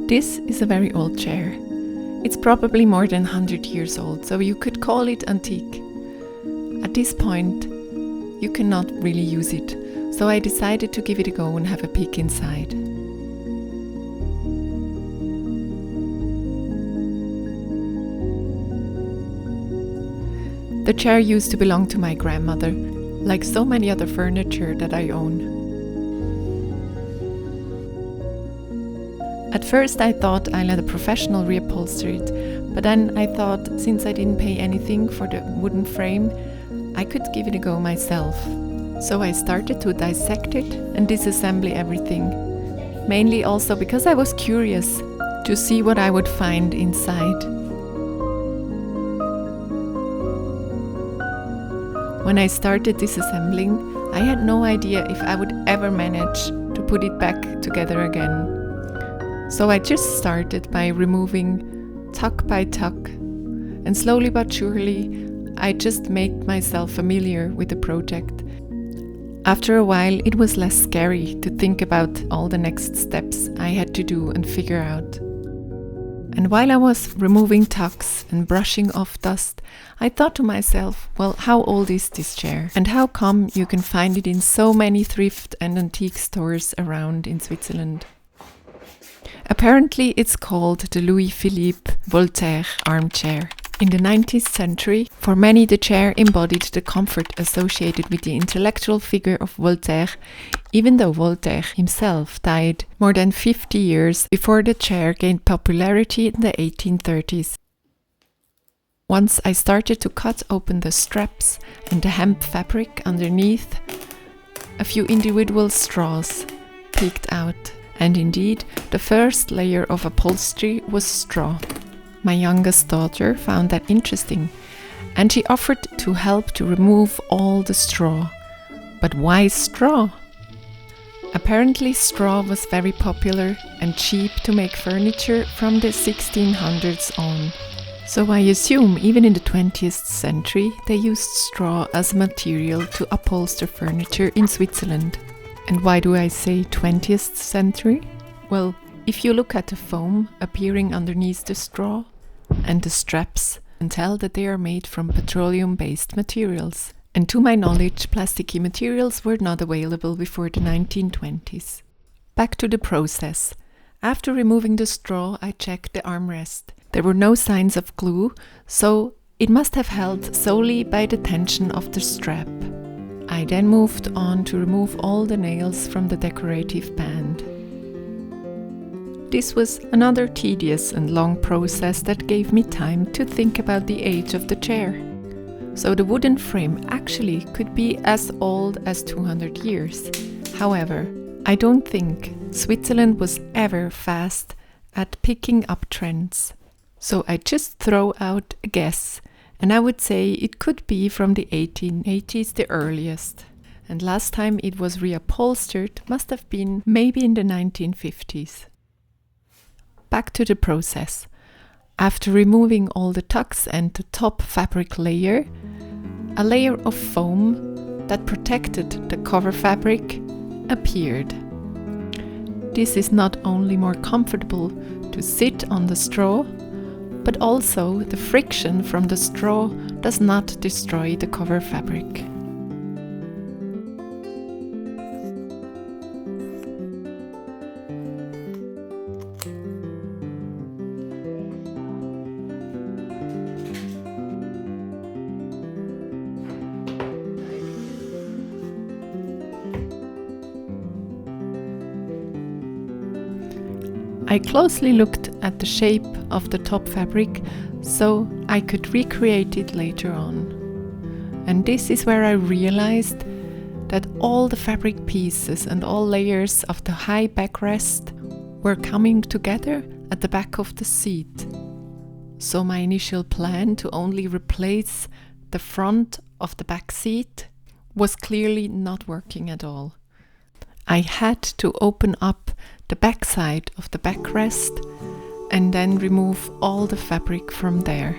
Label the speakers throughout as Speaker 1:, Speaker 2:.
Speaker 1: This is a very old chair. It's probably more than 100 years old, so you could call it antique. At this point, you cannot really use it, so I decided to give it a go and have a peek inside. The chair used to belong to my grandmother, like so many other furniture that I own. At first I thought I'll let a professional reupholster it, but then I thought since I didn't pay anything for the wooden frame, I could give it a go myself. So I started to dissect it and disassemble everything, mainly also because I was curious to see what I would find inside. When I started disassembling, I had no idea if I would ever manage to put it back together again. So I just started by removing tuck by tuck, and slowly but surely I just made myself familiar with the project. After a while it was less scary to think about all the next steps I had to do and figure out. And while I was removing tucks and brushing off dust, I thought to myself, well, how old is this chair? And how come you can find it in so many thrift and antique stores around in Switzerland? Apparently it's called the Louis Philippe Voltaire armchair. In the 19th century, for many the chair embodied the comfort associated with the intellectual figure of Voltaire, even though Voltaire himself died more than 50 years before the chair gained popularity in the 1830s. Once I started to cut open the straps and the hemp fabric underneath, a few individual straws peeked out, and indeed the first layer of upholstery was straw. My youngest daughter found that interesting, and she offered to help to remove all the straw. But why straw? Apparently straw was very popular and cheap to make furniture from the 1600s on. So I assume even in the 20th century they used straw as a material to upholster furniture in Switzerland. And why do I say 20th century? Well, if you look at the foam appearing underneath the straw and the straps, and tell that they are made from petroleum-based materials. And to my knowledge, plasticky materials were not available before the 1920s. Back to the process. After removing the straw, I checked the armrest. There were no signs of glue, so it must have held solely by the tension of the strap. I then moved on to remove all the nails from the decorative band. This was another tedious and long process that gave me time to think about the age of the chair. So the wooden frame actually could be as old as 200 years. However, I don't think Switzerland was ever fast at picking up trends. So I just throw out a guess, and I would say it could be from the 1880s, the earliest. And last time it was reupholstered must have been maybe in the 1950s. Back to the process. After removing all the tucks and the top fabric layer, a layer of foam that protected the cover fabric appeared. This is not only more comfortable to sit on the straw, but also the friction from the straw does not destroy the cover fabric. I closely looked at the shape of the top fabric so I could recreate it later on. And this is where I realized that all the fabric pieces and all layers of the high backrest were coming together at the back of the seat. So my initial plan to only replace the front of the back seat was clearly not working at all. I had to open up the back side of the backrest and then remove all the fabric from there.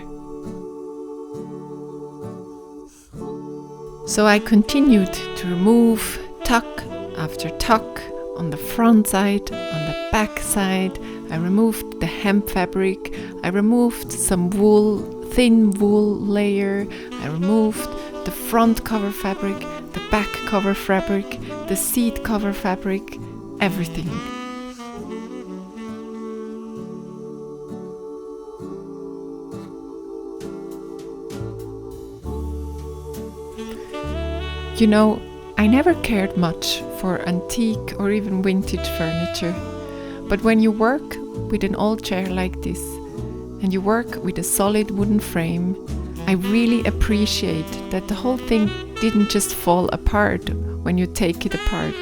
Speaker 1: So I continued to remove tuck after tuck on the front side, on the back side, I removed the hemp fabric, I removed some wool, thin wool layer, I removed the front cover fabric, the back cover fabric, the seat cover fabric, everything. You know, I never cared much for antique or even vintage furniture, but when you work with an old chair like this, and you work with a solid wooden frame, I really appreciate that the whole thing didn't just fall apart when you take it apart.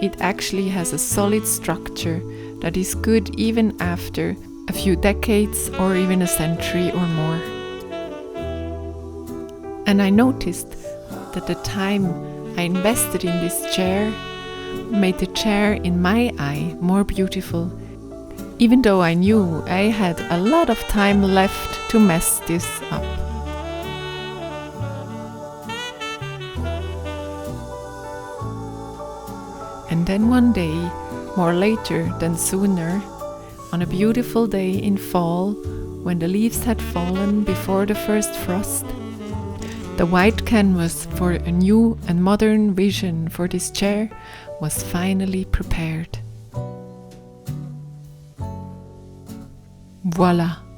Speaker 1: It actually has a solid structure that is good even after a few decades or even a century or more. And I noticed that the time I invested in this chair made the chair in my eye more beautiful, even though I knew I had a lot of time left to mess this up. And then one day, more later than sooner, on a beautiful day in fall, when the leaves had fallen before the first frost, the white canvas for a new and modern vision for this chair was finally prepared. Voila!